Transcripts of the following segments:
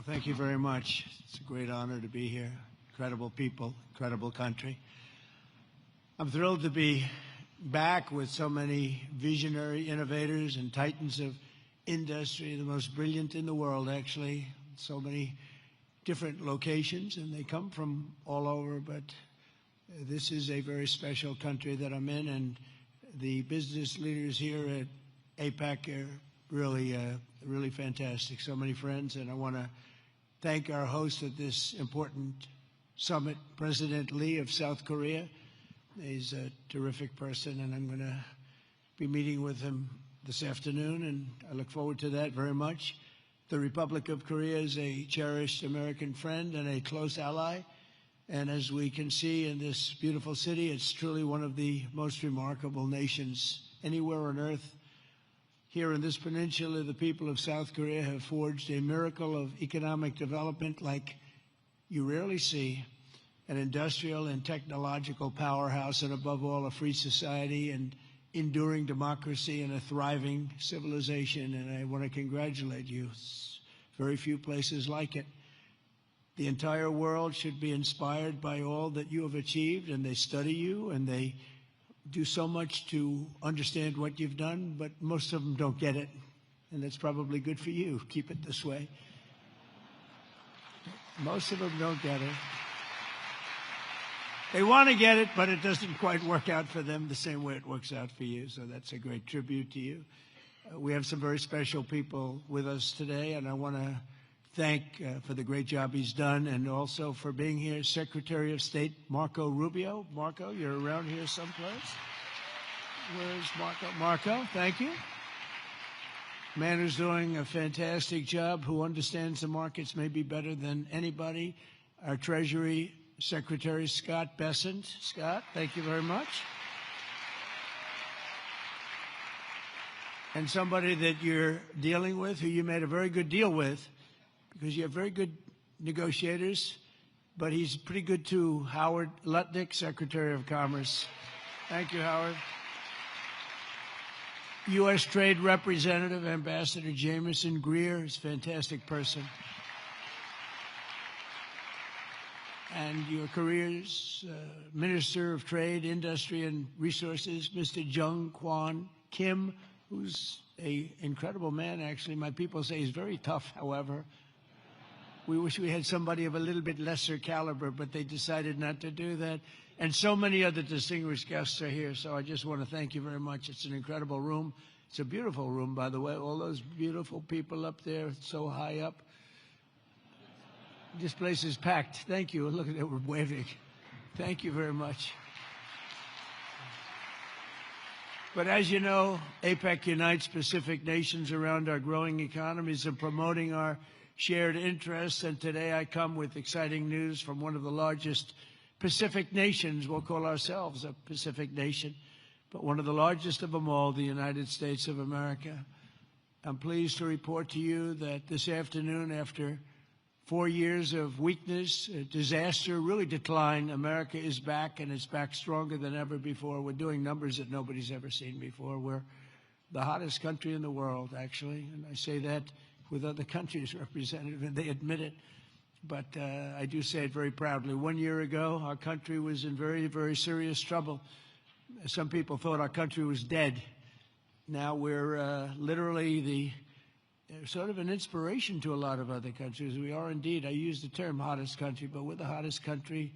Thank you very much. It's a great honor to be here. Incredible people, incredible country. I'm thrilled to be back with so many visionary innovators and titans of industry, the most brilliant in the world, actually. So many different locations, and they come from all over, but this is a very special country that I'm in, and the business leaders here at APEC are really fantastic. So many friends, and I want to thank our host at this important summit, President Lee of South Korea. He's a terrific person, and I'm going to be meeting with him this afternoon, and I look forward to that very much. The Republic of Korea is a cherished American friend and a close ally, and as we can see in this beautiful city, it's truly one of the most remarkable nations anywhere on earth. Here in this peninsula, the people of South Korea have forged a miracle of economic development like you rarely see, an industrial and technological powerhouse, and above all, a free society and enduring democracy and a thriving civilization, and I want to congratulate you. It's very few places like it. The entire world should be inspired by all that you have achieved, and they study you, and they do so much to understand what you've done, but most of them don't get it, and that's probably good for you. Keep it this way. Most of them don't get it. They want to get it, but it doesn't quite work out for them the same way it works out for you, so that's a great tribute to you. We have some very special people with us today, and I want to thank for the great job he's done, and also for being here, Secretary of State Marco Rubio. Marco, you're around here someplace. Where's Marco? Marco, thank you. Man who's doing a fantastic job, who understands the markets maybe better than anybody. Our Treasury Secretary Scott Bessent. Scott, thank you very much. And somebody that you're dealing with, who you made a very good deal with, because you have very good negotiators, but he's pretty good too. Howard Lutnick, Secretary of Commerce. Thank you, Howard. U.S. Trade Representative, Ambassador Jameson Greer, is a fantastic person. And your career's Minister of Trade, Industry, and Resources, Mr. Jung Kwan Kim, who's an incredible man, actually. My people say he's very tough, however. We wish we had somebody of a little bit lesser caliber, but they decided not to do that. And so many other distinguished guests are here, so I just want to thank you very much. It's an incredible room. It's a beautiful room, by the way. All those beautiful people up there, so high up. This place is packed. Thank you. Look at it, we're waving. Thank you very much. But as you know, APEC unites Pacific nations around our growing economies and promoting our shared interests, and today I come with exciting news from one of the largest Pacific nations. We'll call ourselves a Pacific nation, but one of the largest of them all, the United States of America. I'm pleased to report to you that this afternoon, after 4 years of weakness, disaster, really decline, America is back, and it's back stronger than ever before. We're doing numbers that nobody's ever seen before. We're the hottest country in the world, actually, and I say that with other countries represented, and they admit it. But I do say it very proudly. 1 year ago, our country was in very, very serious trouble. Some people thought our country was dead. Now we're literally the sort of an inspiration to a lot of other countries. We are indeed, I use the term hottest country, but we're the hottest country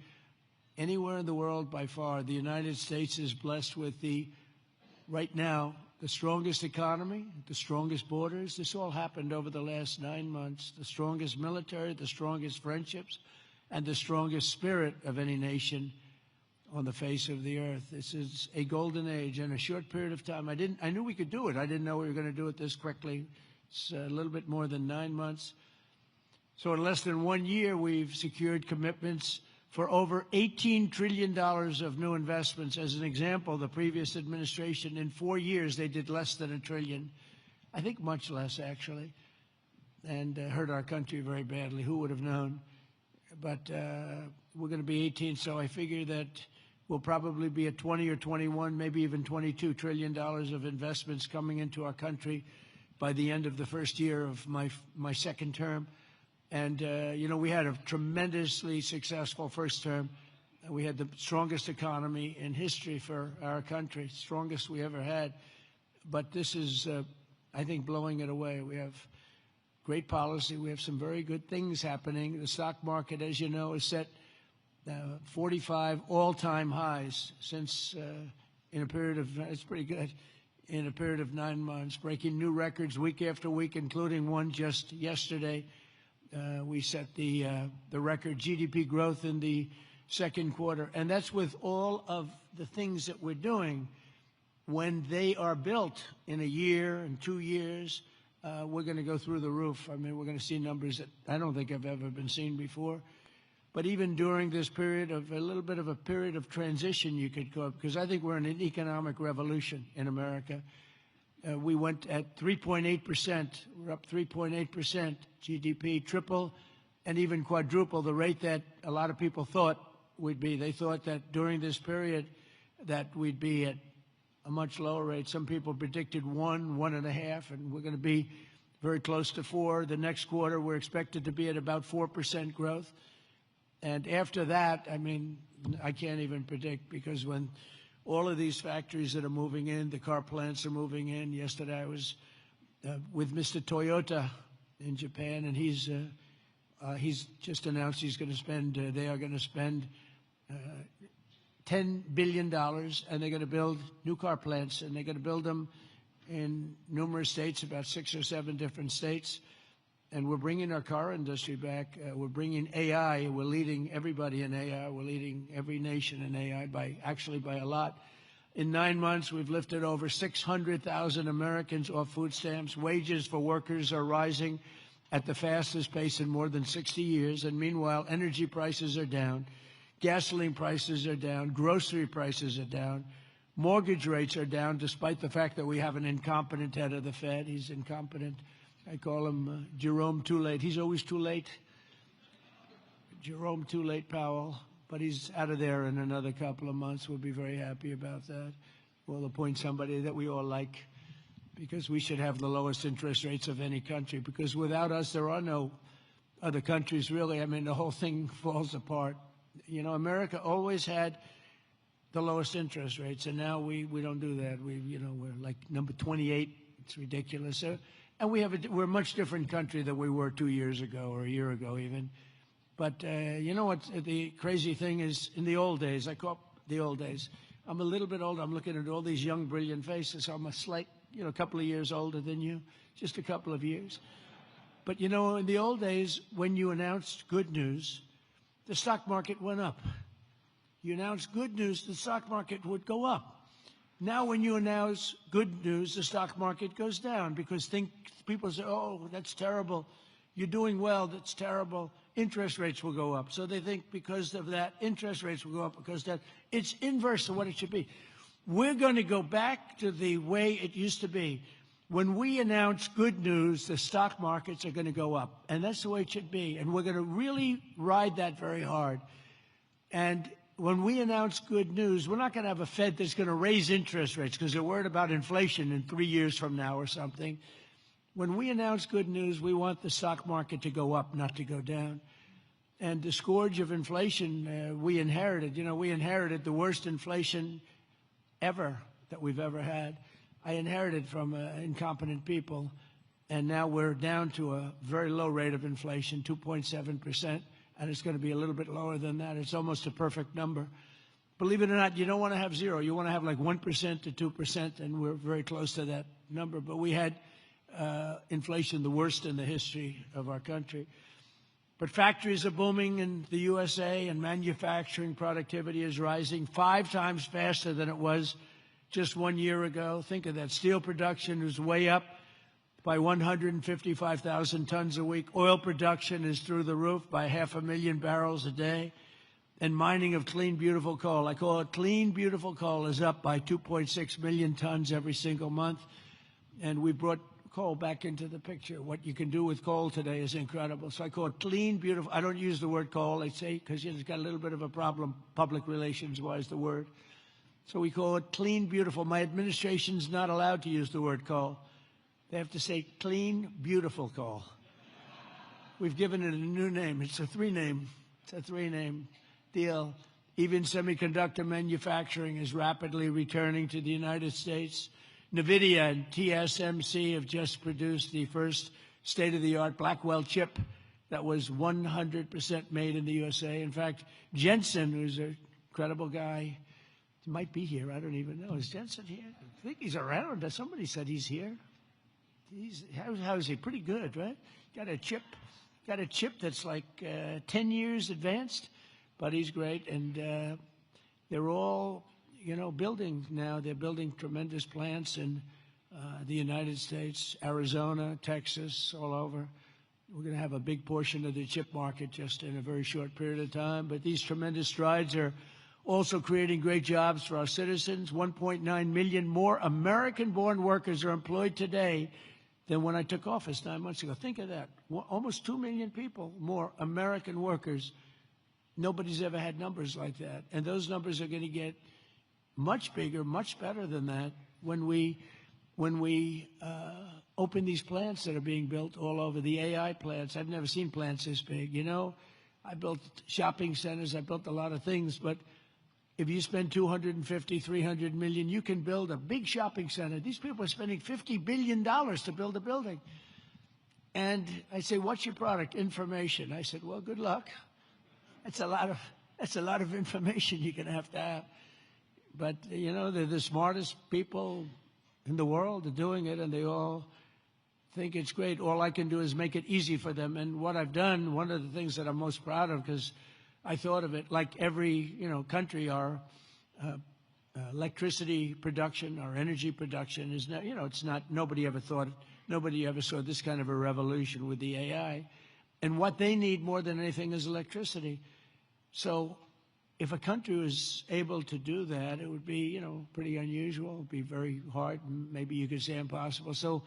anywhere in the world by far. The United States is blessed with right now, the strongest economy, the strongest borders. This all happened over the last 9 months. The strongest military, the strongest friendships, and the strongest spirit of any nation on the face of the earth. This is a golden age in a short period of time. I knew we could do it. I didn't know we were going to do it this quickly. It's a little bit more than 9 months. So in less than 1 year, we've secured commitments for over $18 trillion of new investments. As an example, the previous administration, in 4 years, they did less than $1 trillion. I think much less, actually, and hurt our country very badly. Who would have known? But we're going to be 18, so I figure that we'll probably be at 20 or 21, maybe even $22 trillion of investments coming into our country by the end of the first year of my second term. And, we had a tremendously successful first term. We had the strongest economy in history for our country, strongest we ever had. But this is, I think, blowing it away. We have great policy. We have some very good things happening. The stock market, as you know, is set 45 all-time highs since in a period of, it's pretty good, in a period of 9 months, breaking new records week after week, including one just yesterday. We set the record GDP growth in the second quarter, and that's with all of the things that we're doing. When they are built in a year and 2 years, we're going to go through the roof. I mean, we're going to see numbers that I don't think have ever been seen before. But even during this period of a little bit of a period of transition, you could call it, because I think we're in an economic revolution in America. We went at 3.8%. We're up 3.8% GDP, triple and even quadruple the rate that a lot of people thought we'd be. They thought that during this period that we'd be at a much lower rate. Some people predicted 1.5, and we're going to be very close to 4. The next quarter, we're expected to be at about 4% growth. And after that, I mean, I can't even predict, because when all of these factories that are moving in, the car plants are moving in. Yesterday, I was with Mr. Toyota in Japan, and he's just announced he's going to spend, they are going to spend $10 billion, and they're going to build new car plants, and they're going to build them in numerous states, about 6 or 7 different states. And we're bringing our car industry back. We're bringing AI. We're leading everybody in AI. We're leading every nation in AI by a lot. In 9 months, we've lifted over 600,000 Americans off food stamps. Wages for workers are rising at the fastest pace in more than 60 years. And meanwhile, energy prices are down. Gasoline prices are down. Grocery prices are down. Mortgage rates are down, despite the fact that we have an incompetent head of the Fed. He's incompetent. I call him Jerome Too Late. He's always too late. Jerome Too Late Powell. But he's out of there in another couple of months. We'll be very happy about that. We'll appoint somebody that we all like, because we should have the lowest interest rates of any country, because without us, there are no other countries, really. I mean, the whole thing falls apart. You know, America always had the lowest interest rates, and now we don't do that. We're like number 28. It's ridiculous. And we're a much different country than we were 2 years ago or a year ago even. But you know what the crazy thing is? In the old days, I call the old days. I'm a little bit older. I'm looking at all these young, brilliant faces. I'm a slight, a couple of years older than you, just a couple of years. But, in the old days, when you announced good news, the stock market went up. You announced good news, the stock market would go up. Now, when you announce good news, the stock market goes down, because people say, oh, that's terrible. You're doing well, that's terrible. Interest rates will go up. So they think because of that, interest rates will go up because that. It's inverse of what it should be. We're going to go back to the way it used to be. When we announce good news, the stock markets are going to go up. And that's the way it should be. And we're going to really ride that very hard. And when we announce good news, we're not going to have a Fed that's going to raise interest rates because they're worried about inflation in 3 years from now or something. When we announce good news, we want the stock market to go up, not to go down. And the scourge of inflation we inherited. We inherited the worst inflation ever that we've ever had. I inherited from incompetent people, and now we're down to a very low rate of inflation, 2.7%, and it's going to be a little bit lower than that. It's almost a perfect number. Believe it or not, you don't want to have zero. You want to have like 1% to 2%, and we're very close to that number. But we had inflation the worst in the history of our country. But factories are booming in the USA, and manufacturing productivity is rising 5 times faster than it was just 1 year ago. Think of that. Steel production is way up by 155,000 tons a week. Oil production is through the roof by 500,000 barrels a day. And mining of clean, beautiful coal, I call it clean, beautiful coal, is up by 2.6 million tons every single month. And we brought coal back into the picture. What you can do with coal today is incredible. So I call it clean, beautiful. I don't use the word coal, I say, because it's got a little bit of a problem, public relations-wise, the word. So we call it clean, beautiful. My administration's not allowed to use the word coal. They have to say clean, beautiful coal. We've given it a new name. It's a three-name deal. Even semiconductor manufacturing is rapidly returning to the United States. NVIDIA and TSMC have just produced the first state-of-the-art Blackwell chip that was 100% made in the USA. In fact, Jensen, who's an incredible guy, he might be here. I don't even know. Is Jensen here? I think he's around. Somebody said he's here. How is he? Pretty good, right? Got a chip that's like 10 years advanced, but he's great. And they're all, building now. They're building tremendous plants in the United States, Arizona, Texas, all over. We're going to have a big portion of the chip market just in a very short period of time. But these tremendous strides are also creating great jobs for our citizens. 1.9 million more American-born workers are employed today than when I took office 9 months ago. Think of that. Almost 2 million people more American workers. Nobody's ever had numbers like that. And those numbers are going to get much bigger, much better than that when we open these plants that are being built all over, the AI plants. I've never seen plants this big. I built shopping centers. I built a lot of things. But if you spend $250, $300 million, you can build a big shopping center. These people are spending $50 billion to build a building. And I say, what's your product? Information. I said, well, good luck. That's a lot of information you're going to have. But, they're the smartest people in the world. They're doing it, and they all think it's great. All I can do is make it easy for them. And what I've done, one of the things that I'm most proud of, because I thought of it like every, country, our electricity production, our energy production is not, it's not, nobody ever saw this kind of a revolution with the AI. And what they need more than anything is electricity. So if a country was able to do that, it would be, pretty unusual. It would be very hard, and maybe you could say impossible. So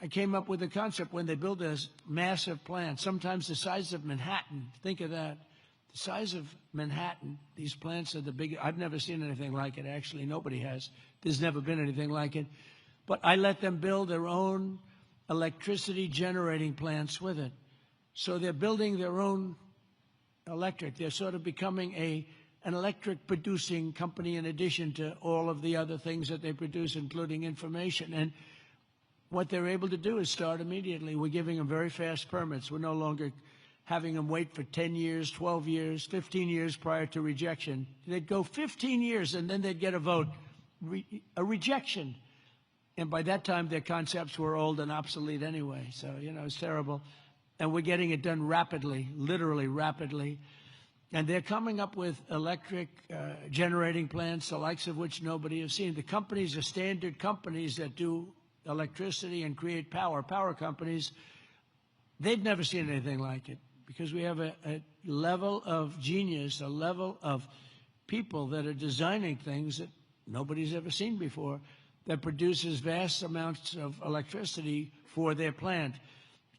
I came up with a concept when they build a massive plant, sometimes the size of Manhattan. Think of that. The size of Manhattan, these plants are the biggest. I've never seen anything like it, actually. Nobody has. There's never been anything like it. But I let them build their own electricity generating plants with it. So they're building their own electric. They're sort of becoming an electric producing company in addition to all of the other things that they produce, including information. And what they're able to do is start immediately. We're giving them very fast permits. We're no longer having them wait for 10 years, 12 years, 15 years prior to rejection. They'd go 15 years, and then they'd get a vote, a rejection. And by that time, their concepts were old and obsolete anyway. So, it's terrible. And we're getting it done rapidly, literally rapidly. And they're coming up with electric generating plants, the likes of which nobody has seen. The companies are standard companies that do electricity and create power companies. They've never seen anything like it, because we have a level of genius, a level of people that are designing things that nobody's ever seen before, that produces vast amounts of electricity for their plant.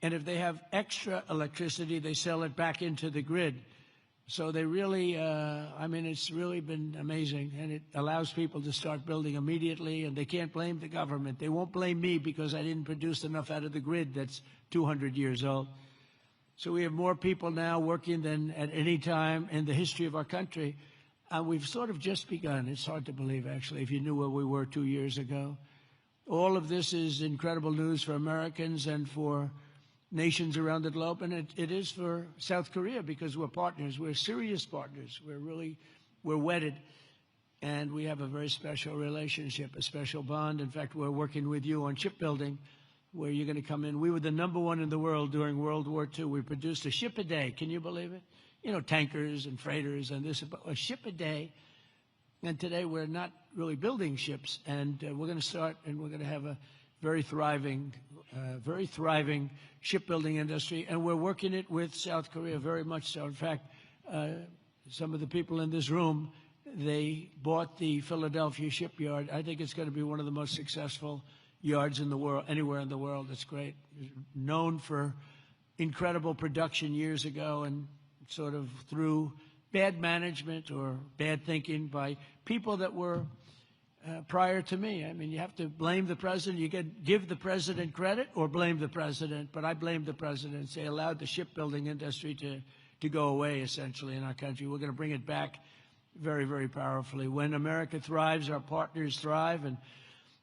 And if they have extra electricity, they sell it back into the grid. So they really, it's really been amazing. And it allows people to start building immediately, and they can't blame the government. They won't blame me because I didn't produce enough out of the grid that's 200 years old. So we have more people now working than at any time in the history of our country. And we've sort of just begun. It's hard to believe, actually, if you knew where we were 2 years ago. All of this is incredible news for Americans and for nations around the globe. And it is for South Korea, because we're partners. We're serious partners. We're wedded. And we have a very special relationship, a special bond. In fact, we're working with you on shipbuilding, where you're going to come in. We were the #1 in the world during World War II. We produced a ship a day. Can you believe it? Tankers and freighters and this, but a ship a day. And today we're not really building ships. And we're going to start, and we're going to have a very thriving shipbuilding industry. And we're working it with South Korea very much so. In fact, some of the people in this room, they bought the Philadelphia shipyard. I think it's going to be one of the most successful yards in the world, anywhere in the world. It's great. Known for incredible production years ago, and sort of through bad management or bad thinking by people that were prior to me. I mean, you have to blame the president. You can give the president credit or blame the president, but I blame the president. They allowed the shipbuilding industry to go away, essentially, in our country. We're going to bring it back very, very powerfully. When America thrives, our partners thrive, and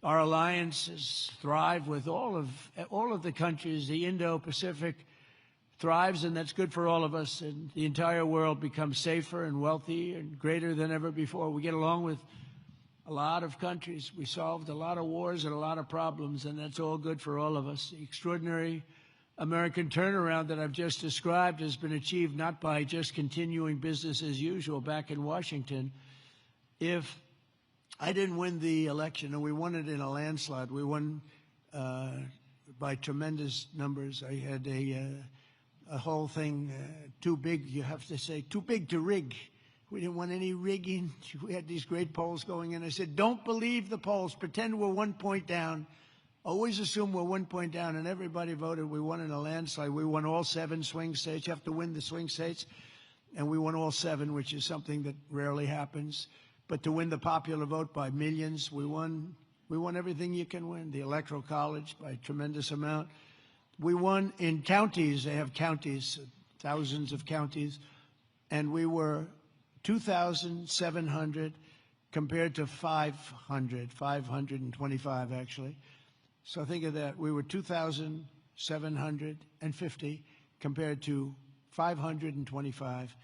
our alliances thrive with all of the countries. The Indo-Pacific thrives, and that's good for all of us, and the entire world becomes safer and wealthy and greater than ever before. We get along with a lot of countries. We solved a lot of wars and a lot of problems, and that's all good for all of us. The extraordinary American turnaround that I've just described has been achieved not by just continuing business as usual back in Washington. If I didn't win the election, and we won it in a landslide, we won by tremendous numbers. I had a whole thing too big, you have to say, too big to rig. We didn't want any rigging. We had these great polls going in. I said, don't believe the polls. Pretend we're 1 point down. Always assume we're 1 point down. And everybody voted. We won in a landslide. We won all 7 swing states. You have to win the swing states. And we won all 7, which is something that rarely happens. But to win the popular vote by millions, we won everything you can win. The Electoral College by a tremendous amount. We won in counties. They have counties, thousands of counties. And we were 2,700 compared to 525 actually. So think of that. We were 2,750 compared to 525.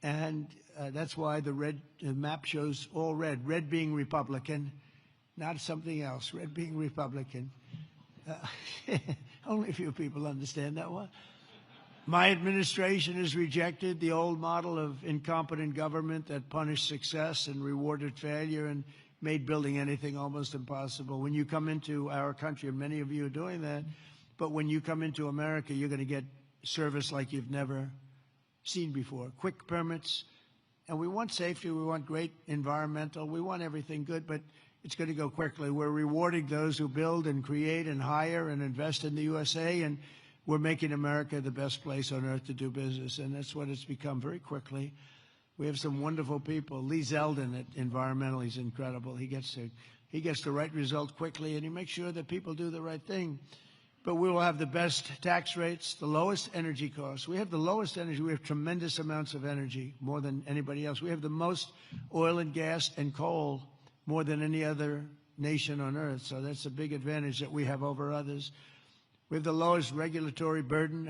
And that's why the map shows all red. Red being Republican, not something else. Red being Republican. Only a few people understand that one. My administration has rejected the old model of incompetent government that punished success and rewarded failure and made building anything almost impossible. When you come into our country, and many of you are doing that, but when you come into America, you're going to get service like you've never seen before. Quick permits, and we want safety, we want great environmental, we want everything good, but it's going to go quickly. We're rewarding those who build and create and hire and invest in the USA, and we're making America the best place on earth to do business, and that's what it's become very quickly. We have some wonderful people. Lee Zeldin at Environmental, he's incredible. He gets the right result quickly, and he makes sure that people do the right thing. But we will have the best tax rates, the lowest energy costs. We have the lowest energy. We have tremendous amounts of energy, more than anybody else. We have the most oil and gas and coal, more than any other nation on earth. So that's a big advantage that we have over others. We have the lowest regulatory burden.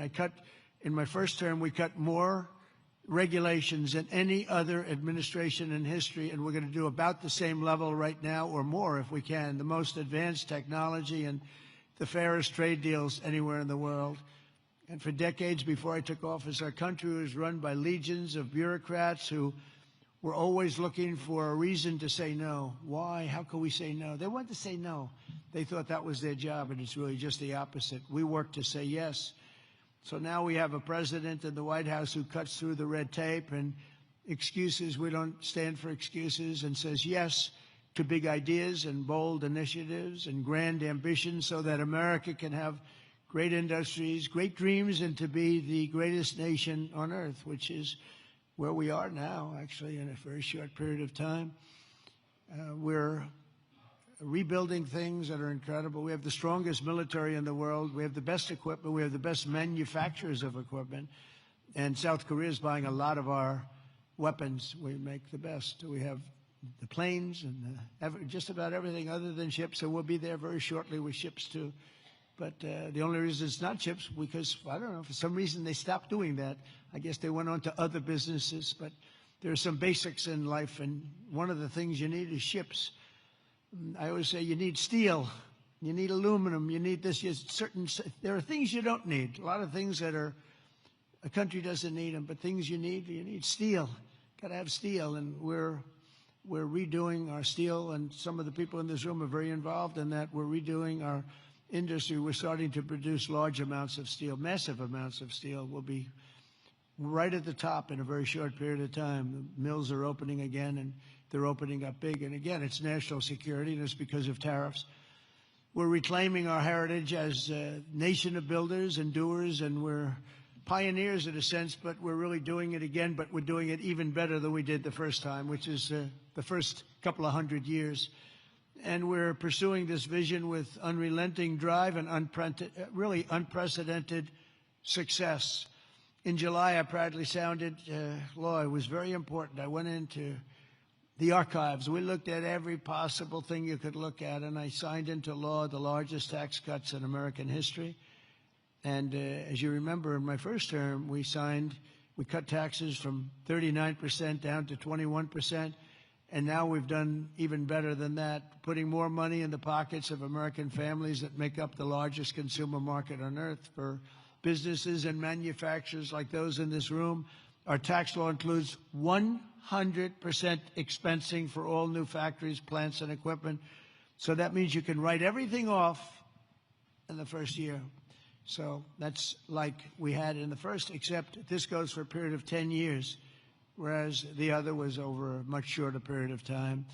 In my first term, we cut more regulations than any other administration in history, and we're going to do about the same level right now or more if we can. The most advanced technology and the fairest trade deals anywhere in the world. And for decades before I took office, our country was run by legions of bureaucrats who were always looking for a reason to say no. Why? How can we say no? They wanted to say no. They thought that was their job, and it's really just the opposite. We work to say yes. So now we have a president in the White House who cuts through the red tape and excuses. We don't stand for excuses, and says yes to big ideas and bold initiatives and grand ambitions so that America can have great industries, great dreams, and to be the greatest nation on earth, which is where we are now, actually, in a very short period of time. We're rebuilding things that are incredible. We have the strongest military in the world. We have the best equipment. We have the best manufacturers of equipment. And South Korea is buying a lot of our weapons. We make the best. We have the planes and just about everything other than ships. And we'll be there very shortly with ships, too. But the only reason it's not ships, because, I don't know, for some reason they stopped doing that. I guess they went on to other businesses. But there are some basics in life, and one of the things you need is ships. I always say you need steel, you need aluminum, you need this. There are things you don't need. A lot of things that a country doesn't need them, but things you need steel. Got to have steel, and we're redoing our steel, and some of the people in this room are very involved in that. We're redoing our industry. We're starting to produce large amounts of steel, massive amounts of steel. We'll be right at the top in a very short period of time. The mills are opening again, and they're opening up big. And again, it's national security, and it's because of tariffs. We're reclaiming our heritage as a nation of builders and doers, and we're pioneers in a sense, but we're really doing it again, but we're doing it even better than we did the first time, which is the first couple of 100 years. And we're pursuing this vision with unrelenting drive and really unprecedented success. In July, I proudly sounded law. It was very important. I went into the archives. We looked at every possible thing you could look at, and I signed into law the largest tax cuts in American history. And as you remember, in my first term, we cut taxes from 39% down to 21%. And now we've done even better than that, putting more money in the pockets of American families that make up the largest consumer market on earth. For businesses and manufacturers like those in this room, our tax law includes 100% expensing for all new factories, plants, and equipment. So that means you can write everything off in the first year. So that's like we had in the first, except this goes for a period of 10 years. Whereas the other was over a much shorter period of time.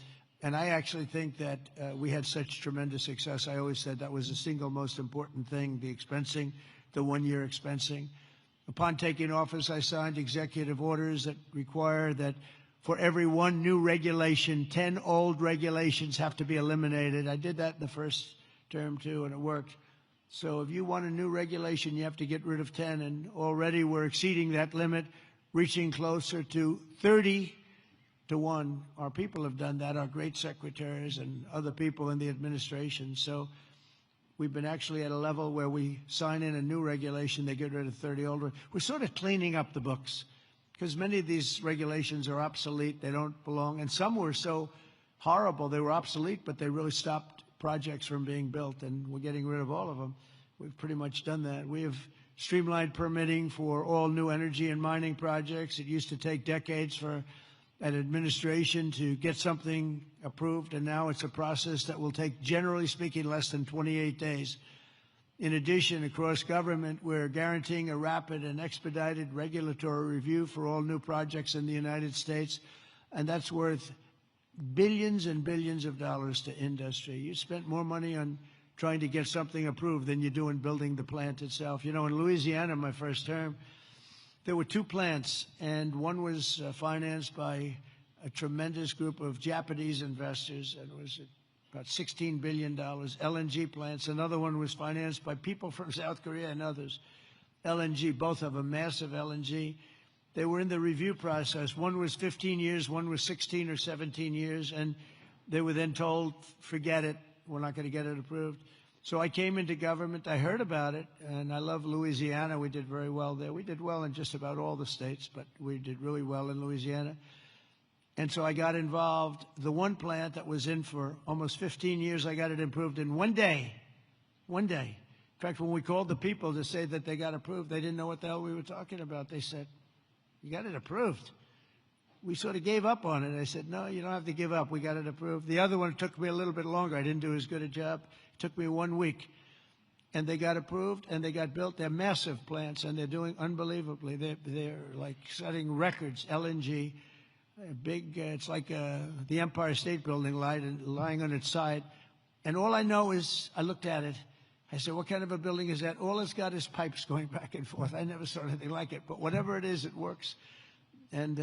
And I actually think that we had such tremendous success. I always said that was the single most important thing, the expensing, the one-year expensing. Upon taking office, I signed executive orders that require that for every one new regulation, 10 old regulations have to be eliminated. I did that in the first term, too, and it worked. So if you want a new regulation, you have to get rid of 10, and already we're exceeding that limit, reaching closer to 30 to 1. Our people have done that, our great secretaries and other people in the administration. So we've been actually at a level where we sign in a new regulation, they get rid of 30 old. We're sort of cleaning up the books because many of these regulations are obsolete, they don't belong. And some were so horrible, they were obsolete, but they really stopped projects from being built, and we're getting rid of all of them. We've pretty much done that. We have streamlined permitting for all new energy and mining projects. It used to take decades for an administration to get something approved, and now it's a process that will take, generally speaking, less than 28 days. In addition, across government, we're guaranteeing a rapid and expedited regulatory review for all new projects in the United States, and that's worth billions and billions of dollars to industry. You spent more money on trying to get something approved than you do in building the plant itself. You know, in Louisiana, my first term, there were 2 plants, and one was financed by a tremendous group of Japanese investors, and it was about $16 billion, LNG plants. Another one was financed by people from South Korea and others. LNG, both of them, massive LNG. They were in the review process. One was 15 years, one was 16 or 17 years, and they were then told, forget it, we're not going to get it approved. So I came into government, I heard about it, and I love Louisiana. We did very well there. We did well in just about all the states, but we did really well in Louisiana. And so I got involved. The one plant that was in for almost 15 years, I got it approved in 1 day. 1 day. In fact, when we called the people to say that they got approved, they didn't know what the hell we were talking about. They said, you got it approved. We sort of gave up on it. I said, no, you don't have to give up. We got it approved. The other one took me a little bit longer. I didn't do as good a job. It took me 1 week. And they got approved, and they got built. They're massive plants, and they're doing unbelievably. They're like setting records, LNG, big, it's like the Empire State Building lying on its side. And all I know is, I looked at it. I said, what kind of a building is that? All it's got is pipes going back and forth. I never saw anything like it. But whatever it is, it works. And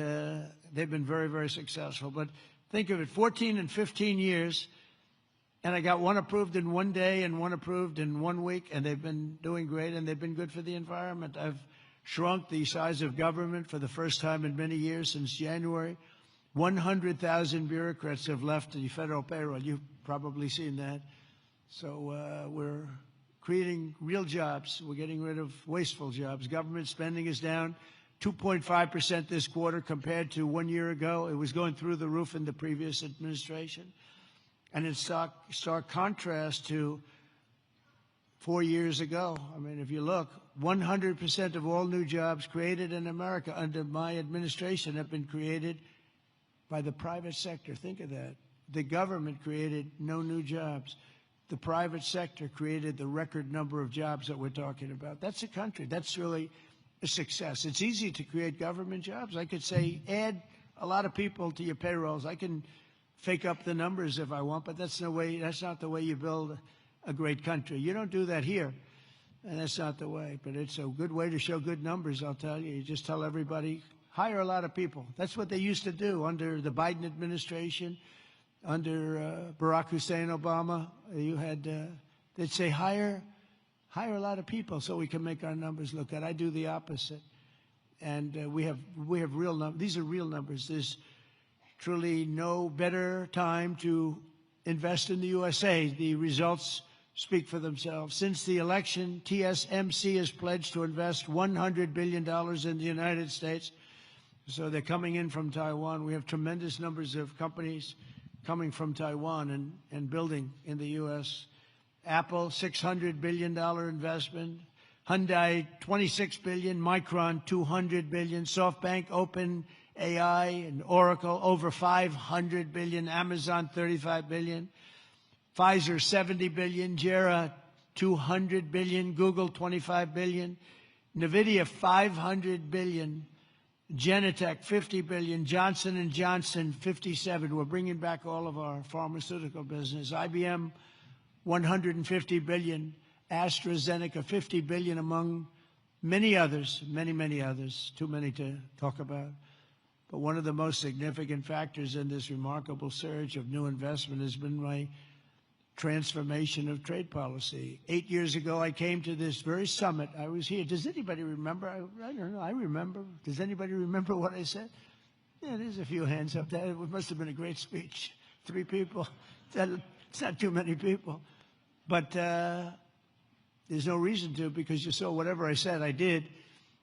they've been very, very successful. But think of it, 14 and 15 years, and I got one approved in 1 day and one approved in 1 week, and they've been doing great, and they've been good for the environment. I've shrunk the size of government for the first time in many years since January. 100,000 bureaucrats have left the federal payroll. You've probably seen that. So we're creating real jobs. We're getting rid of wasteful jobs. Government spending is down 2.5% this quarter compared to 1 year ago. It was going through the roof in the previous administration. And in stark contrast to 4 years ago. I mean, if you look, 100% of all new jobs created in America under my administration have been created by the private sector. Think of that. The government created no new jobs. The private sector created the record number of jobs that we're talking about. That's a country. That's really a success. It's easy to create government jobs. I could say, add a lot of people to your payrolls. I can fake up the numbers if I want, but that's not the way you build a great country. You don't do that here, and that's not the way. But it's a good way to show good numbers, I'll tell you. You just tell everybody, hire a lot of people. That's what they used to do under the Biden administration, under Barack Hussein Obama, you had, they'd say hire a lot of people so we can make our numbers look good. I do the opposite. And we have real numbers. These are real numbers. There's truly no better time to invest in the USA. The results speak for themselves. Since the election, TSMC has pledged to invest $100 billion in the United States. So they're coming in from Taiwan. We have tremendous numbers of companies coming from Taiwan and building in the U.S. Apple, $600 billion investment. Hyundai, $26 billion. Micron, $200 billion. SoftBank, OpenAI, and Oracle, over $500 billion. Amazon, $35 billion. Pfizer, $70 billion. JERA, $200 billion. Google, $25 billion. NVIDIA, $500 billion. Genentech, $50 billion. Johnson & Johnson, $57. We're bringing back all of our pharmaceutical business. IBM, $150 billion. AstraZeneca, $50 billion, among many others, many others, too many to talk about. But one of the most significant factors in this remarkable surge of new investment has been my transformation of trade policy. 8 years ago, I came to this very summit. I was here. Does anybody remember? I don't know. I remember. Does anybody remember what I said? Yeah, there's a few hands up there. It must have been a great speech. 3 people. It's not too many people. But there's no reason to, because you saw whatever I said, I did.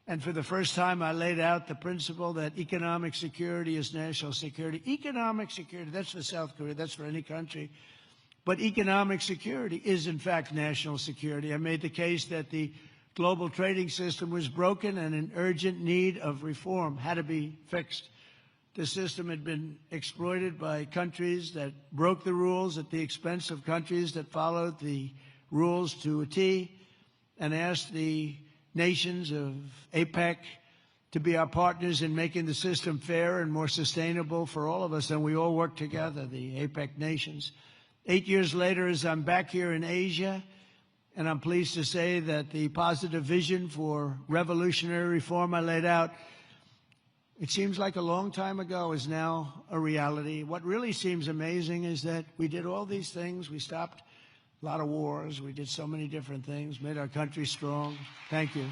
And for the first time, I laid out the principle that economic security is national security. Economic security, that's for South Korea, that's for any country. But economic security is, in fact, national security. I made the case that the global trading system was broken and in urgent need of reform, had to be fixed. The system had been exploited by countries that broke the rules at the expense of countries that followed the rules to a T, and asked the nations of APEC to be our partners in making the system fair and more sustainable for all of us. And we all work together, the APEC nations. 8 years later, as I'm back here in Asia, and I'm pleased to say that the positive vision for revolutionary reform I laid out, it seems like a long time ago, is now a reality. What really seems amazing is that we did all these things. We stopped a lot of wars. We did so many different things, made our country strong. Thank you.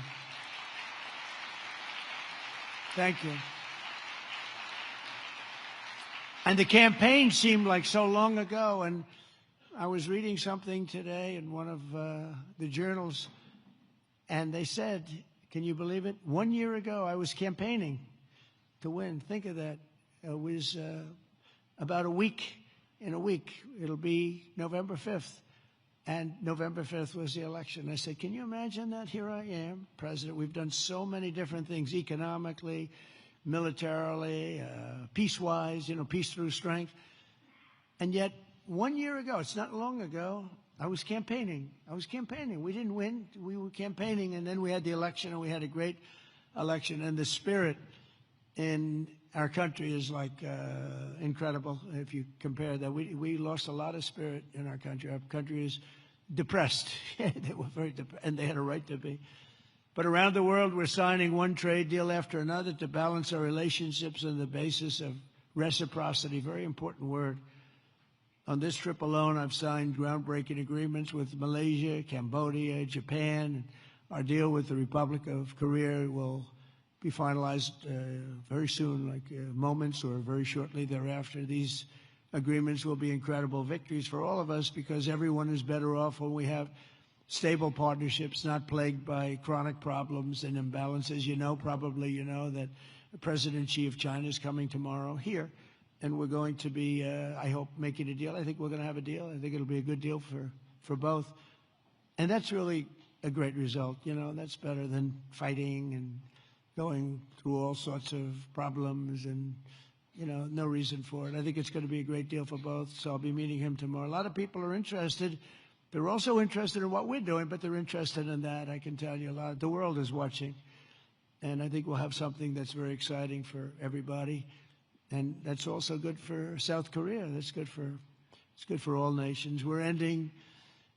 Thank you. And the campaign seemed like so long ago. And I was reading something today in one of the journals, and they said, can you believe it? 1 year ago, I was campaigning to win. Think of that. It was about a week. In a week, it'll be November 5th. And November 5th was the election. I said, can you imagine that? Here I am, president. We've done so many different things, economically, militarily, peace-wise, peace through strength. And yet, 1 year ago, it's not long ago, I was campaigning. We didn't win. We were campaigning, and then we had the election, and we had a great election. And the spirit in our country is like incredible if you compare that. We lost a lot of spirit in our country. Our country is depressed. They were very depressed, and they had a right to be. But around the world, we're signing one trade deal after another to balance our relationships on the basis of reciprocity. Very important word. On this trip alone, I've signed groundbreaking agreements with Malaysia, Cambodia, Japan. Our deal with the Republic of Korea will be finalized very soon, like moments or very shortly thereafter. These agreements will be incredible victories for all of us, because everyone is better off when we have stable partnerships, not plagued by chronic problems and imbalances. Probably you know that President Xi of China is coming tomorrow here, and we're going to be, I hope, making a deal. I think we're going to have a deal. I think it'll be a good deal for both. And that's really a great result. That's better than fighting and going through all sorts of problems and, no reason for it. I think it's going to be a great deal for both, so I'll be meeting him tomorrow. A lot of people are interested. They're also interested in what we're doing, but they're interested in that, I can tell you a lot. The world is watching, and I think we'll have something that's very exciting for everybody, and that's also good for South Korea. It's good for all nations. We're ending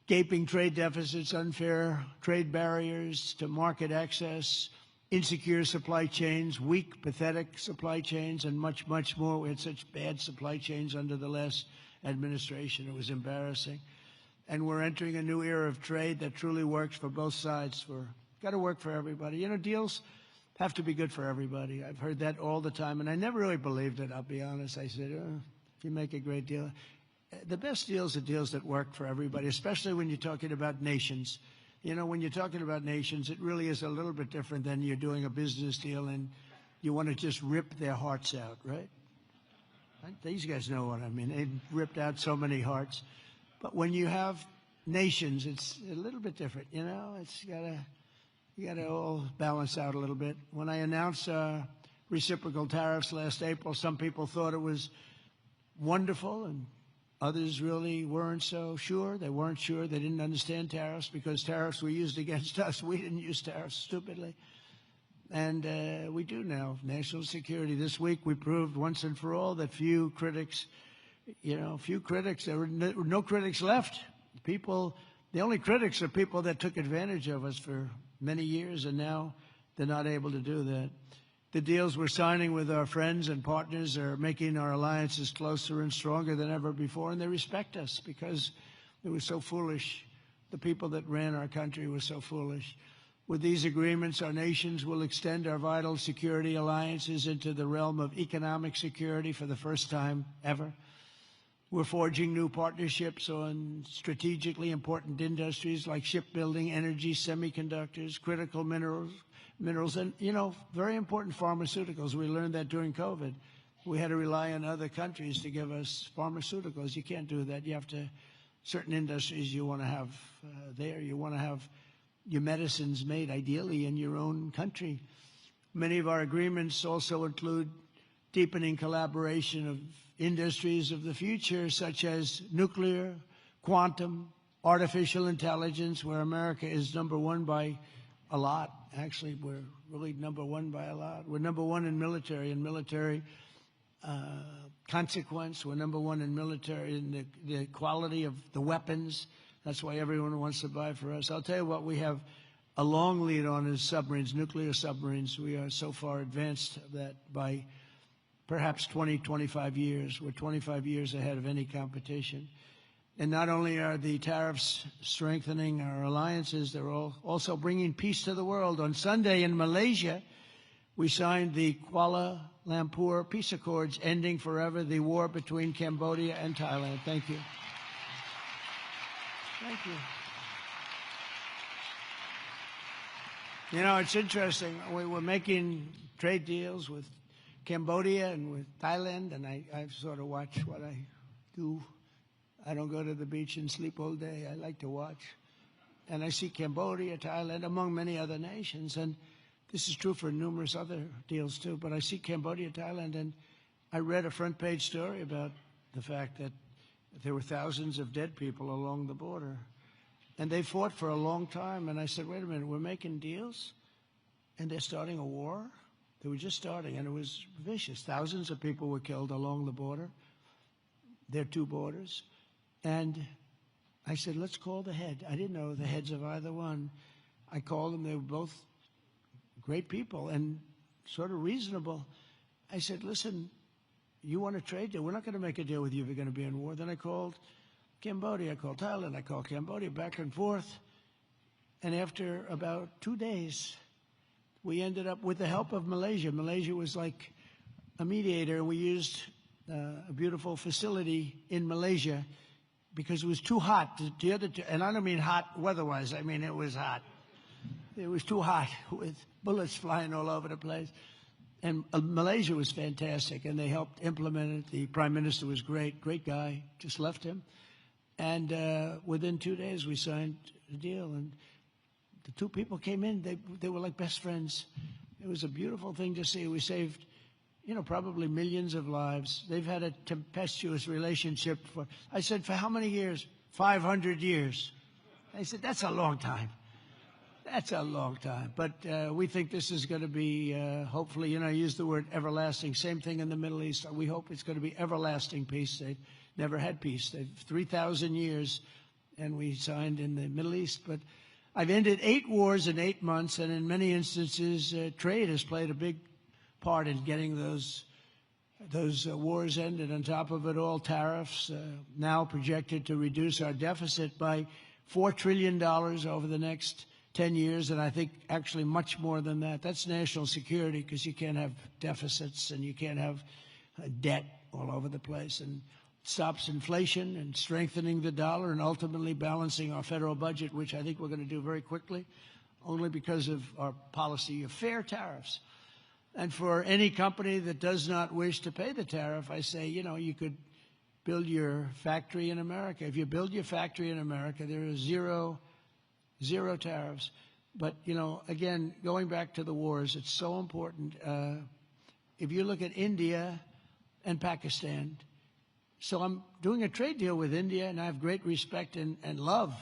gaping trade deficits, unfair trade barriers to market access, insecure supply chains, weak, pathetic supply chains, and much, much more. We had such bad supply chains under the last administration. It was embarrassing. And we're entering a new era of trade that truly works for both sides. We're got to work for everybody. You know, deals have to be good for everybody. I've heard that all the time, and I never really believed it, I'll be honest. I said, if you make a great deal. The best deals are deals that work for everybody, especially when you're talking about nations. You know, when you're talking about nations, it really is a little bit different than you're doing a business deal and you want to just rip their hearts out, right? These guys know what I mean. They've ripped out so many hearts. But when you have nations, it's a little bit different, you know? You gotta all balance out a little bit. When I announced reciprocal tariffs last April, some people thought it was wonderful, and others really weren't so sure. They weren't sure. They didn't understand tariffs because tariffs were used against us. We didn't use tariffs stupidly. And we do now. National security. This week we proved once and for all that few critics, there were no critics left. The only critics are people that took advantage of us for many years, and now they're not able to do that. The deals we're signing with our friends and partners are making our alliances closer and stronger than ever before, and they respect us because it was so foolish. The people that ran our country were so foolish. With these agreements, our nations will extend our vital security alliances into the realm of economic security for the first time ever. We're forging new partnerships on strategically important industries like shipbuilding, energy, semiconductors, critical minerals, and, very important pharmaceuticals. We learned that during COVID. We had to rely on other countries to give us pharmaceuticals. You can't do that. You have to, certain industries you want to have there. You want to have your medicines made ideally in your own country. Many of our agreements also include deepening collaboration of industries of the future, such as nuclear, quantum, artificial intelligence, where America is number one by a lot. Actually, we're really number one by a lot. We're number one in military consequence. We're number one in military, in the quality of the weapons. That's why everyone wants to buy for us. I'll tell you what we have a long lead on is submarines, nuclear submarines. We are so far advanced that by perhaps 20, 25 years. We're 25 years ahead of any competition. And not only are the tariffs strengthening our alliances, they're also bringing peace to the world. On Sunday in Malaysia, we signed the Kuala Lumpur Peace Accords, ending forever the war between Cambodia and Thailand. Thank you. Thank you. You know, it's interesting. We were making trade deals with Cambodia and with Thailand, and I sort of watch what I do. I don't go to the beach and sleep all day. I like to watch. And I see Cambodia, Thailand, among many other nations. And this is true for numerous other deals, too. But I see Cambodia, Thailand, and I read a front-page story about the fact that there were thousands of dead people along the border. And they fought for a long time. And I said, wait a minute, we're making deals? And they're starting a war? They were just starting, and it was vicious. Thousands of people were killed along the border. There are two borders. And I said, let's call the head. I didn't know the heads of either one. I called them. They were both great people and sort of reasonable. I said, listen, you want a trade deal? We're not going to make a deal with you if you're going to be in war. Then I called Cambodia. I called Thailand. I called Cambodia, back and forth. And after about 2 days, we ended up with the help of Malaysia. Malaysia was like a mediator. We used a beautiful facility in Malaysia because it was too hot. And I don't mean hot weather-wise. I mean it was hot. It was too hot with bullets flying all over the place. And Malaysia was fantastic, and they helped implement it. The prime minister was great guy. Just left him. And within 2 days, we signed a deal. And the two people came in. They were like best friends. It was a beautiful thing to see. We saved, probably millions of lives. They've had a tempestuous relationship I said, for how many years? 500 years. They said, that's a long time. That's a long time. But we think this is going to be, hopefully, I use the word everlasting. Same thing in the Middle East. We hope it's going to be everlasting peace. They've never had peace. They've 3,000 years, and we signed in the Middle East. But I've ended 8 wars in 8 months, and in many instances, trade has played a big part in getting those those wars end, and on top of it all, tariffs now projected to reduce our deficit by $4 trillion over the next 10 years, and I think actually much more than that. That's national security, because you can't have deficits and you can't have debt all over the place. And stops inflation and strengthening the dollar and ultimately balancing our federal budget, which I think we're going to do very quickly, only because of our policy of fair tariffs. And for any company that does not wish to pay the tariff, I say, you know, you could build your factory in America. If you build your factory in America, there are zero tariffs. But, you know, again, going back to the wars, it's so important. If you look at India and Pakistan, so I'm doing a trade deal with India, and I have great respect and love.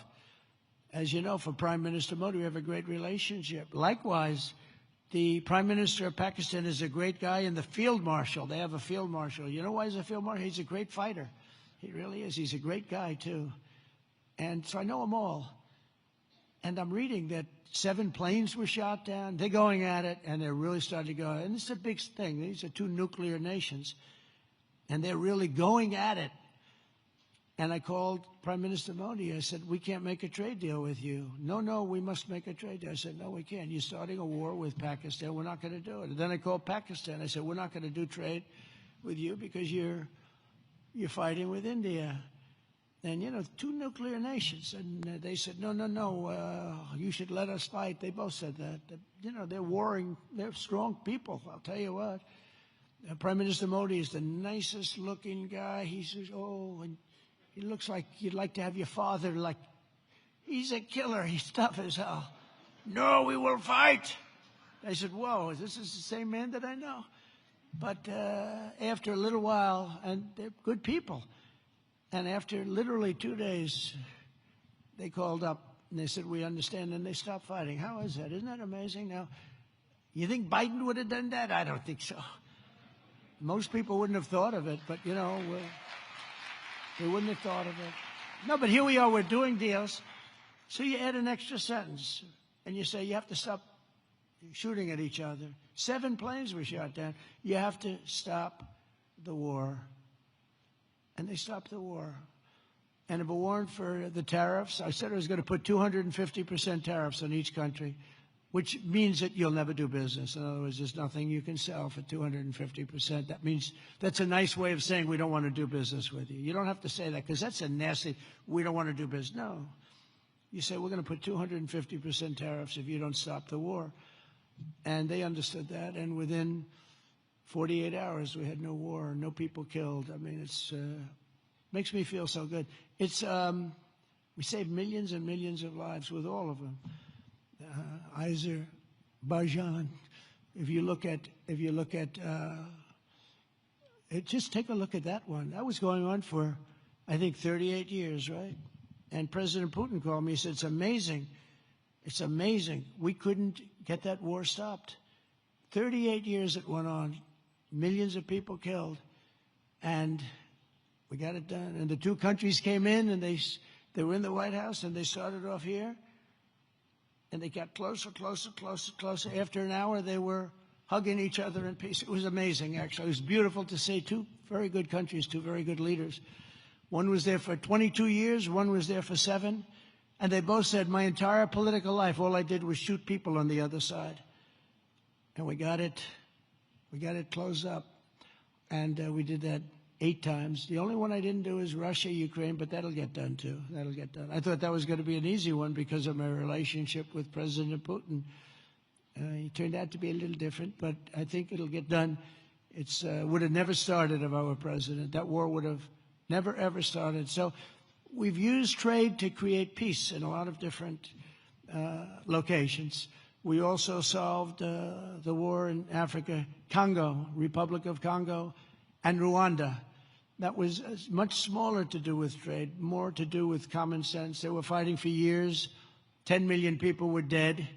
As you know, for Prime Minister Modi, we have a great relationship. Likewise, the Prime Minister of Pakistan is a great guy, and the Field Marshal, they have a Field Marshal. You know why he's a Field Marshal? He's a great fighter. He really is. He's a great guy, too. And so I know them all. And I'm reading that 7 planes were shot down. They're going at it, and they're really starting to go. And it's a big thing. These are 2 nuclear nations, and they're really going at it. And I called Prime Minister Modi. I said, we can't make a trade deal with you. No, we must make a trade deal. I said, no, we can't. You're starting a war with Pakistan. We're not going to do it. And then I called Pakistan. I said, we're not going to do trade with you because you're fighting with India. And, you know, 2 nuclear nations. And they said, no, you should let us fight. They both said that. You know, they're warring. They're strong people, I'll tell you what. Prime Minister Modi is the nicest looking guy. He says, and he looks like you'd like to have your father, like, he's a killer. He's tough as hell. No, we will fight. I said, whoa, this is the same man that I know. But after a little while, and they're good people, and after literally 2 days, they called up and they said, we understand, and they stopped fighting. How is that? Isn't that amazing? Now, you think Biden would have done that? I don't think so. Most people wouldn't have thought of it, but, you know, they wouldn't have thought of it. No, but here we are, we're doing deals. So you add an extra sentence, and you say you have to stop shooting at each other. 7 planes were shot down. You have to stop the war. And they stopped the war. And if it weren't for the tariffs, I said I was going to put 250% tariffs on each country, which means that you'll never do business. In other words, there's nothing you can sell for 250%. That means that's a nice way of saying we don't want to do business with you. You don't have to say that, because that's a nasty, we don't want to do business. No. You say, we're going to put 250% tariffs if you don't stop the war. And they understood that, and within 48 hours, we had no war, no people killed. I mean, it's makes me feel so good. It's we saved millions and millions of lives with all of them. Azerbaijan. If you look at just take a look at that one. That was going on for, I think, 38 years, right? And President Putin called me. He said, "It's amazing. It's amazing. We couldn't get that war stopped. 38 years it went on, millions of people killed, and we got it done." And the 2 countries came in, and they were in the White House, and they started off here. And they got closer. After an hour, they were hugging each other in peace. It was amazing, actually. It was beautiful to see 2 very good countries, 2 very good leaders. One was there for 22 years, one was there for 7. And they both said, my entire political life, all I did was shoot people on the other side. And we got it closed up. And we did that 8 times. The only one I didn't do is Russia, Ukraine, but that'll get done too. That'll get done. I thought that was going to be an easy one because of my relationship with President Putin. He turned out to be a little different, but I think it'll get done. It's would have never started if I were president. That war would have never, ever started. So we've used trade to create peace in a lot of different locations. We also solved the war in Africa, Congo, Republic of Congo, and Rwanda. That was much smaller to do with trade, more to do with common sense. They were fighting for years. 10 million people were dead,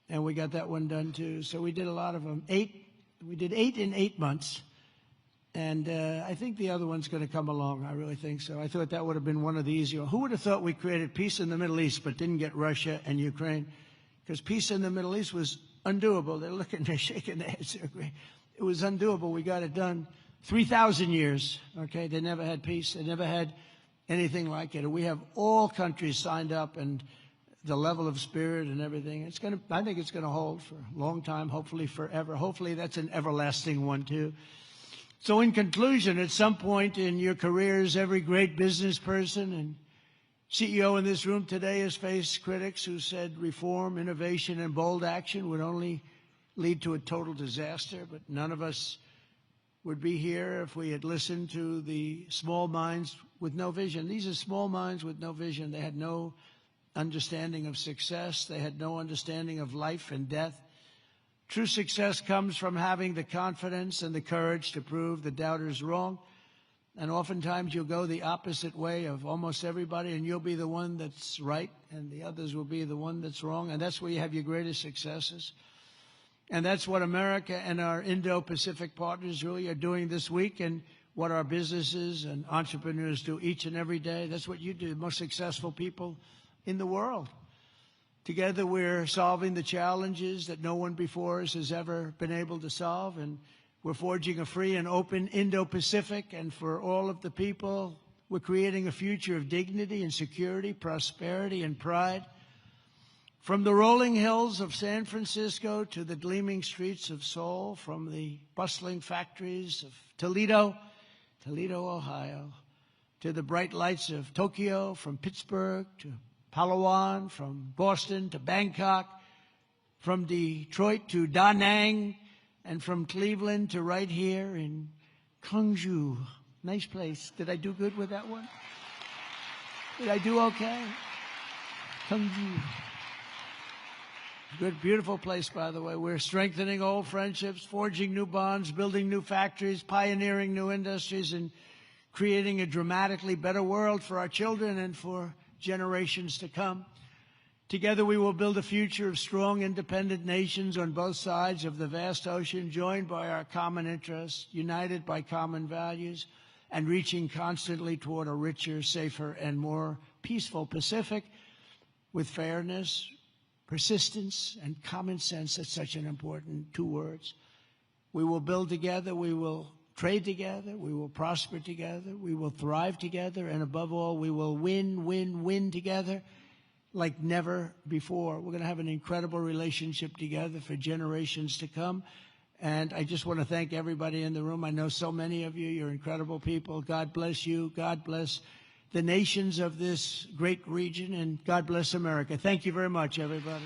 and we got that one done too. So we did a lot of them. We did 8 in 8 months, and I think the other one's going to come along. I really think so. I thought that would have been one of the easier. Who would have thought we created peace in the Middle East but didn't get Russia and Ukraine? Because peace in the Middle East was undoable. They're looking, they're shaking their heads. It was undoable. We got it done. 3,000 years, okay? They never had peace. They never had anything like it. We have all countries signed up, and the level of spirit and everything, I think it's going to hold for a long time, hopefully forever. Hopefully that's an everlasting one, too. So in conclusion, at some point in your careers, every great business person and CEO in this room today has faced critics who said reform, innovation, and bold action would only lead to a total disaster, but none of us would be here if we had listened to the small minds with no vision. These are small minds with no vision. They had no understanding of success. They had no understanding of life and death. True success comes from having the confidence and the courage to prove the doubters wrong. And oftentimes you'll go the opposite way of almost everybody, and you'll be the one that's right, and the others will be the one that's wrong. And that's where you have your greatest successes. And that's what America and our Indo-Pacific partners really are doing this week, and what our businesses and entrepreneurs do each and every day. That's what you do, the most successful people in the world. Together, we're solving the challenges that no one before us has ever been able to solve, and we're forging a free and open Indo-Pacific, and for all of the people, we're creating a future of dignity and security, prosperity and pride. From the rolling hills of San Francisco to the gleaming streets of Seoul, from the bustling factories of Toledo, Ohio, to the bright lights of Tokyo, from Pittsburgh to Palawan, from Boston to Bangkok, from Detroit to Da Nang, and from Cleveland to right here in Gyeongju. Nice place. Did I do good with that one? Did I do okay? Gyeongju. Good, beautiful place, by the way. We're strengthening old friendships, forging new bonds, building new factories, pioneering new industries, and creating a dramatically better world for our children and for generations to come. Together we will build a future of strong, independent nations on both sides of the vast ocean, joined by our common interests, united by common values, and reaching constantly toward a richer, safer, and more peaceful Pacific with fairness, persistence, and common sense. That's such an important two words. We will build together, we will trade together, we will prosper together, we will thrive together, and above all, we will win together like never before. We're going to have an incredible relationship together for generations to come. And I just want to thank everybody in the room. I know so many of you. You're incredible people. God bless you. God bless the nations of this great region, and God bless America. Thank you very much, everybody.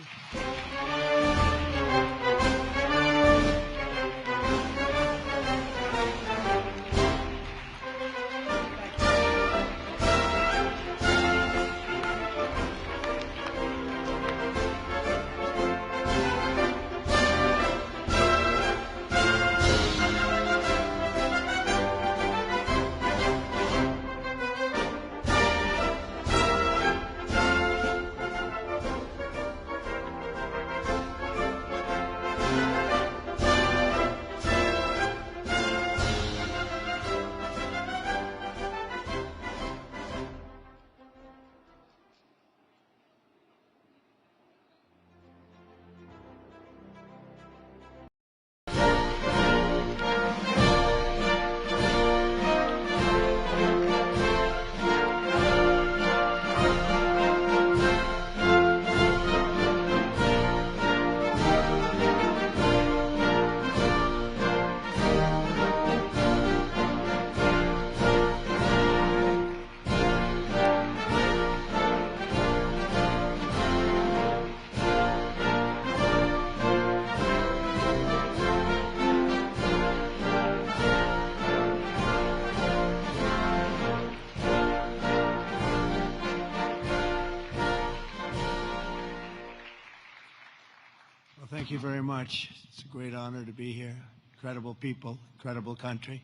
Thank you very much. It's a great honor to be here. Incredible people, incredible country.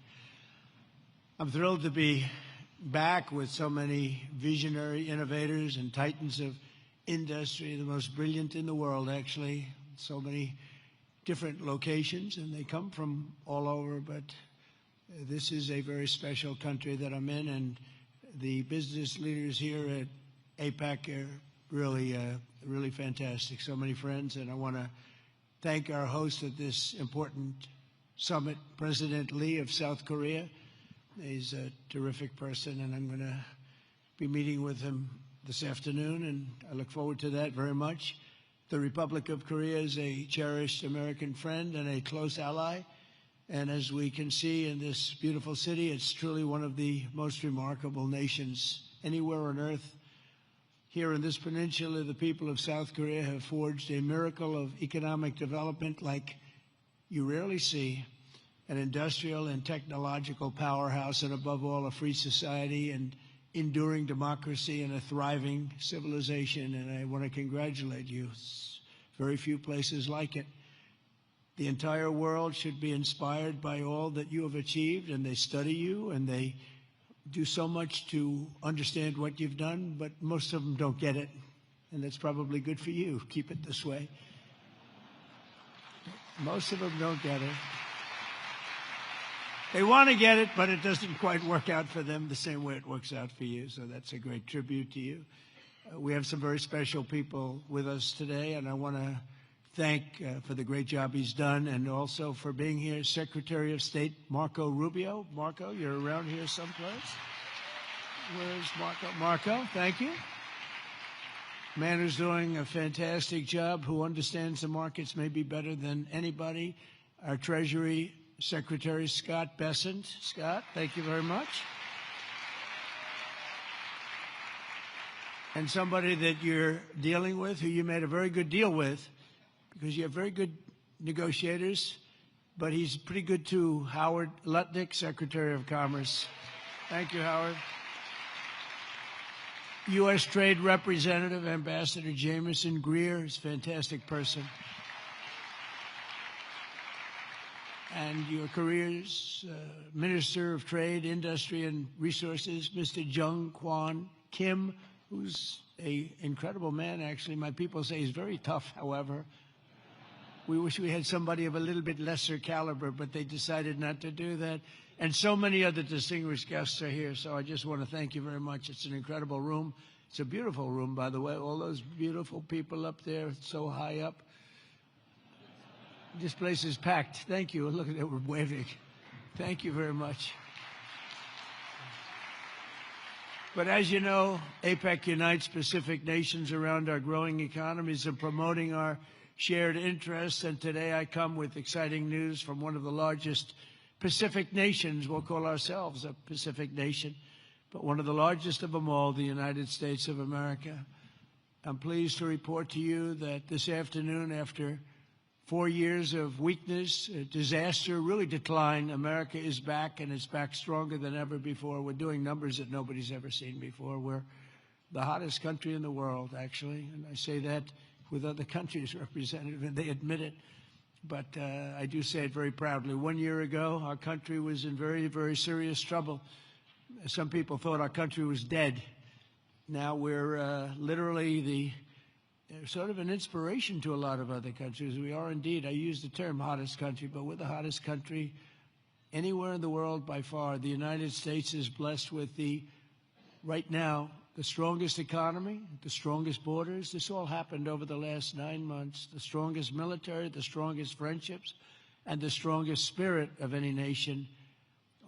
I'm thrilled to be back with so many visionary innovators and titans of industry, the most brilliant in the world, actually. So many different locations, and they come from all over, but this is a very special country that I'm in, and the business leaders here at APEC are really fantastic. So many friends, and I want to thank our host at this important summit, President Lee of South Korea. He's a terrific person, and I'm going to be meeting with him this afternoon, and I look forward to that very much. The Republic of Korea is a cherished American friend and a close ally. And as we can see in this beautiful city, it's truly one of the most remarkable nations anywhere on earth. Here in this peninsula, the people of South Korea have forged a miracle of economic development like you rarely see, an industrial and technological powerhouse, and above all, a free society and enduring democracy and a thriving civilization. And I want to congratulate you. It's very few places like it. The entire world should be inspired by all that you have achieved, and they study you, and they do so much to understand what you've done, but most of them don't get it, and that's probably good for you. Keep it this way. Most of them don't get it. They want to get it, but it doesn't quite work out for them the same way it works out for you, so that's a great tribute to you. We have some very special people with us today, and I want to thank for the great job he's done, and also for being here, Secretary of State Marco Rubio. Marco, you're around here someplace. Where's Marco? Marco, thank you. Man who's doing a fantastic job, who understands the markets maybe better than anybody. Our Treasury Secretary, Scott Bessent. Scott, thank you very much. And somebody that you're dealing with, who you made a very good deal with, because you have very good negotiators, but he's pretty good too. Howard Lutnick, Secretary of Commerce. Thank you, Howard. U.S. Trade Representative, Ambassador Jameson Greer, is a fantastic person. And your career's Minister of Trade, Industry, and Resources, Mr. Jung Kwon Kim, who's an incredible man, actually. My people say he's very tough, however. We wish we had somebody of a little bit lesser caliber, but they decided not to do that. And so many other distinguished guests are here, so I just want to thank you very much. It's an incredible room. It's a beautiful room, by the way. All those beautiful people up there, so high up. This place is packed. Thank you. Look at it, we're waving. Thank you very much. But as you know, APEC unites Pacific nations around our growing economies and promoting our shared interests. And today I come with exciting news from one of the largest Pacific nations. We'll call ourselves a Pacific nation, but one of the largest of them all, the United States of America. I'm pleased to report to you that this afternoon, after 4 years of weakness, disaster, really decline, America is back, and it's back stronger than ever before. We're doing numbers that nobody's ever seen before. We're the hottest country in the world, actually, and I say that with other countries represented, and they admit it. But I do say it very proudly. 1 year ago, our country was in very, very serious trouble. Some people thought our country was dead. Now we're literally the sort of an inspiration to a lot of other countries. We are indeed, I use the term hottest country, but we're the hottest country anywhere in the world by far. The United States is blessed with right now, the strongest economy, the strongest borders. This all happened over the last 9 months. The strongest military, the strongest friendships, and the strongest spirit of any nation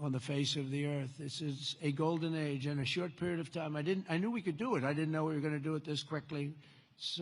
on the face of the earth. This is a golden age in a short period of time. I knew we could do it. I didn't know we were going to do it this quickly. It's